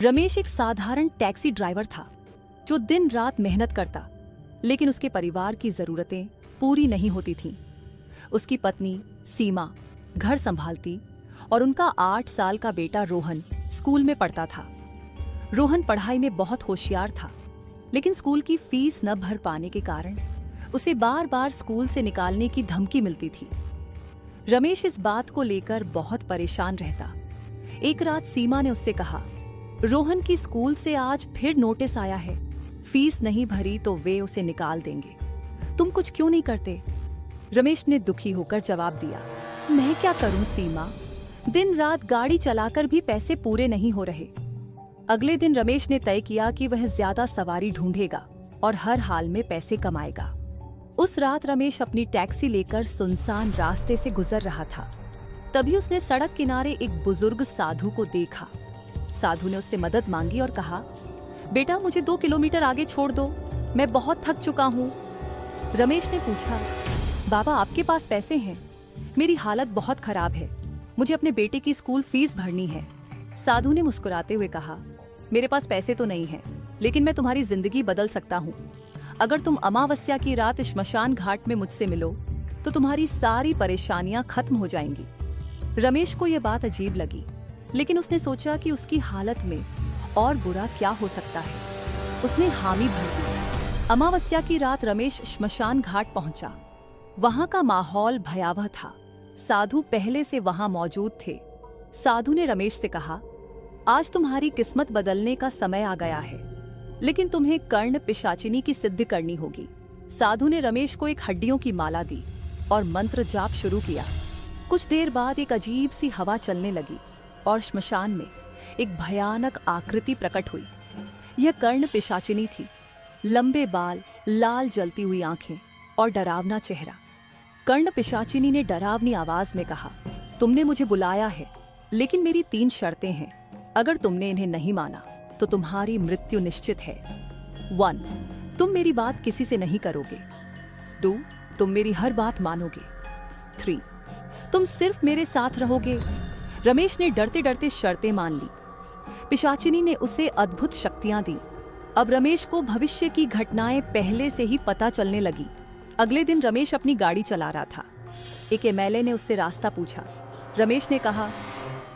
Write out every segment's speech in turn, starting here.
रमेश एक साधारण taxi driver था जो दिन रात मेहनत करता, लेकिन उसके परिवार की जरूरतें पूरी नहीं होती थीं। उसकी पत्नी सीमा घर संभालती और उनका 8 साल का बेटा रोहन स्कूल में पढ़ता था। रोहन पढ़ाई में बहुत होशियार था, लेकिन स्कूल की फीस न भर पाने के कारण उसे बार बार स्कूल से निकालने की धमकी मिलती थी। रमेश इस बात को लेकर बहुत परेशान रहता। एक रात सीमा ने उससे कहा, रोहन की स्कूल से आज फिर नोटिस आया है, फीस नहीं भरी तो वे उसे निकाल देंगे, तुम कुछ क्यों नहीं करते? रमेश ने दुखी होकर जवाब दिया, मैं क्या करूं सीमा, दिन रात गाड़ी चलाकर भी पैसे पूरे नहीं हो रहे। अगले दिन रमेश ने तय किया कि वह ज्यादा सवारी ढूंढेगा और हर हाल में पैसे कमाएगा। उस रात रमेश अपनी टैक्सी लेकर सुनसान रास्ते से गुजर रहा था। तभी उसने सड़क किनारे एक बुजुर्ग साधु को देखा। साधु ने उससे मदद मांगी और कहा, बेटा मुझे 2 किलोमीटर आगे छोड़ दो, मैं बहुत थक चुका हूँ। रमेश ने पूछा, बाबा आपके पास पैसे हैं? मेरी हालत बहुत खराब है, मुझे अपने बेटे की स्कूल फीस भरनी है। साधु ने मुस्कुराते हुए कहा, मेरे पास पैसे तो नहीं है, लेकिन मैं तुम्हारी जिंदगी बदल सकता हूँ। अगर तुम अमावस्या की रात श्मशान घाट में मुझसे मिलो तो तुम्हारी सारी परेशानियां खत्म हो जाएंगी। रमेश को यह बात अजीब लगी, लेकिन उसने सोचा कि उसकी हालत में और बुरा क्या हो सकता है। उसने हामी भर दी। अमावस्या की रात रमेश श्मशान घाट पहुंचा। वहां का माहौल भयावह था। साधु पहले से वहां मौजूद थे। साधु ने रमेश से कहा, आज तुम्हारी किस्मत बदलने का समय आ गया है, लेकिन तुम्हें कर्ण पिशाचिनी की सिद्धि करनी होगी। साधु ने रमेश को एक हड्डियों की माला दी और मंत्र जाप शुरू किया। कुछ देर बाद एक अजीब सी हवा चलने लगी और श्मशान में एक भयानक आकृति प्रकट हुई। यह कर्ण पिशाचिनी थी। लंबे बाल, लाल जलती हुई आंखें और डरावना चेहरा। कर्ण पिशाचिनी ने डरावनी आवाज में कहा, तुमने मुझे बुलाया है, लेकिन मेरी 3 शर्तें हैं। अगर तुमने इन्हें नहीं माना तो तुम्हारी मृत्यु निश्चित है। 1, तुम मेरी बात किसी से नहीं करोगे। 2, तुम मेरी हर बात मानोगे। 3, तुम सिर्फ मेरे साथ रहोगे। रमेश ने डरते डरते शर्तें मान ली। पिशाचिनी ने उसे अद्भुत शक्तियां दी। अब रमेश को भविष्य की घटनाएं पहले से ही पता चलने लगी। अगले दिन रमेश अपनी गाड़ी चला रहा था। एक एमएलए ने उससे रास्ता पूछा। रमेश ने कहा,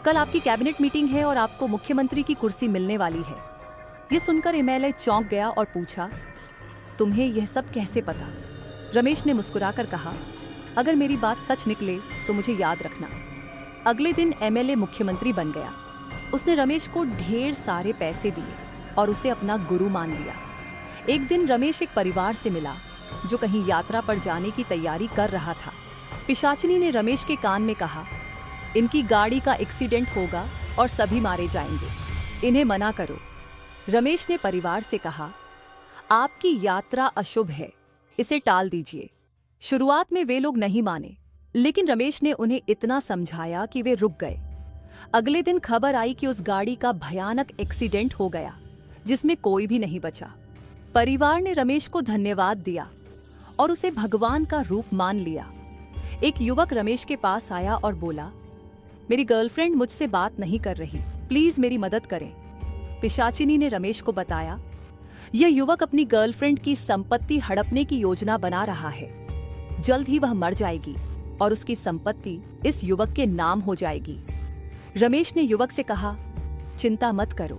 कल आपकी कैबिनेट मीटिंग है और आपको मुख्यमंत्री की कुर्सी मिलने वाली है। यह सुनकर एमएलए चौंक गया और पूछा, तुम्हें यह सब कैसे पता? रमेश ने मुस्कुराकर कहा, अगर मेरी बात सच निकले तो मुझे याद रखना। अगले दिन एमएलए मुख्यमंत्री बन गया। उसने रमेश को ढेर सारे पैसे दिए और उसे अपना गुरु मान लिया। एक दिन रमेश एक परिवार से मिला जो कहीं यात्रा पर जाने की तैयारी कर रहा था। पिशाचिनी ने रमेश के कान में कहा, इनकी गाड़ी का एक्सीडेंट होगा और सभी मारे जाएंगे, इन्हें मना करो। रमेश ने परिवार से कहा, आपकी यात्रा अशुभ है, इसे टाल दीजिए। शुरुआत में वे लोग नहीं माने, लेकिन रमेश ने उन्हें इतना समझाया कि वे रुक गए। अगले दिन खबर आई कि उस गाड़ी का भयानक एक्सीडेंट हो गया, जिसमें कोई भी नहीं बचा। परिवार ने रमेश को धन्यवाद दिया और उसे भगवान का रूप मान लिया। एक युवक रमेश के पास आया और बोला, मेरी गर्लफ्रेंड मुझसे बात नहीं कर रही, प्लीज मेरी मदद करें। पिशाचिनी ने रमेश को बताया, यह युवक अपनी गर्लफ्रेंड की संपत्ति हड़पने की योजना बना रहा है। जल्द ही वह मर जाएगी और उसकी संपत्ति इस युवक के नाम हो जाएगी। रमेश ने युवक से कहा, चिंता मत करो,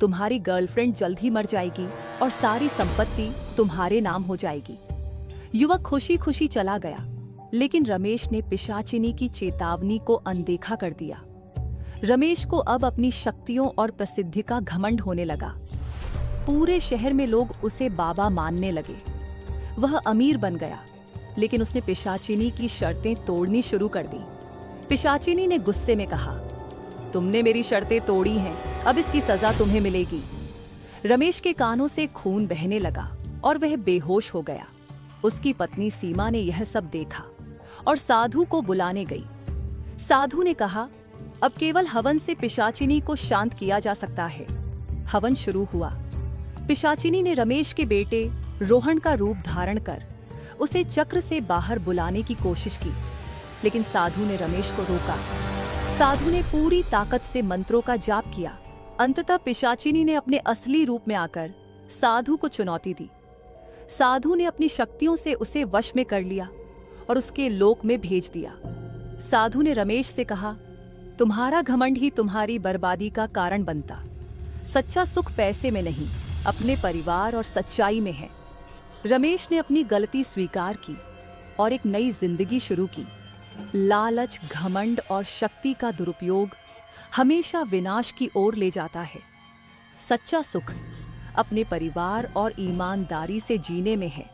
तुम्हारी गर्लफ्रेंड जल्द ही मर जाएगी और सारी संपत्ति तुम्हारे नाम हो जाएगी। युवक खुशी खुशी चला गया, लेकिन रमेश ने पिशाचिनी की चेतावनी को अनदेखा कर दिया। रमेश को अब अपनी शक्तियों और प्रसिद्धि का घमंड होने लगा। पूरे शहर में लोग उसे बाबा मानने लगे। वह अमीर बन गया, लेकिन उसने पिशाचिनी की शर्तें तोड़नी शुरू कर दी। पिशाचिनी ने गुस्से में कहा, तुमने मेरी शर्तें तोड़ी हैं, अब इसकी सजा तुम्हें मिलेगी। रमेश के कानों से खून बहने लगा और वह बेहोश हो गया। उसकी पत्नी सीमा ने यह सब देखा और साधु को बुलाने गई। साधु ने कहा, अब केवल हवन से पिशाचिनी को शांत किया जा सकता है। हवन शुरू हुआ। पिशाचिनी ने रमेश के बेटे रोहन का रूप धारण कर उसे चक्र से बाहर बुलाने की कोशिश की, लेकिन साधु ने रमेश को रोका। साधु ने पूरी ताकत से मंत्रों का जाप किया अंततः पिशाचिनी ने अपने असली रूप में आकर साधु को चुनौती दी। साधु ने अपनी शक्तियों से उसे वश में कर लिया और उसके लोक में भेज दिया। साधु ने रमेश से कहा, तुम्हारा घमंड ही तुम्हारी बर्बादी का कारण बनता। सच्चा सुख पैसे में नहीं, अपने परिवार और सच्चाई में है। रमेश ने अपनी गलती स्वीकार की और एक नई जिंदगी शुरू की। लालच, घमंड और शक्ति का दुरुपयोग हमेशा विनाश की ओर ले जाता है। सच्चा सुख अपने परिवार और ईमानदारी से जीने में है।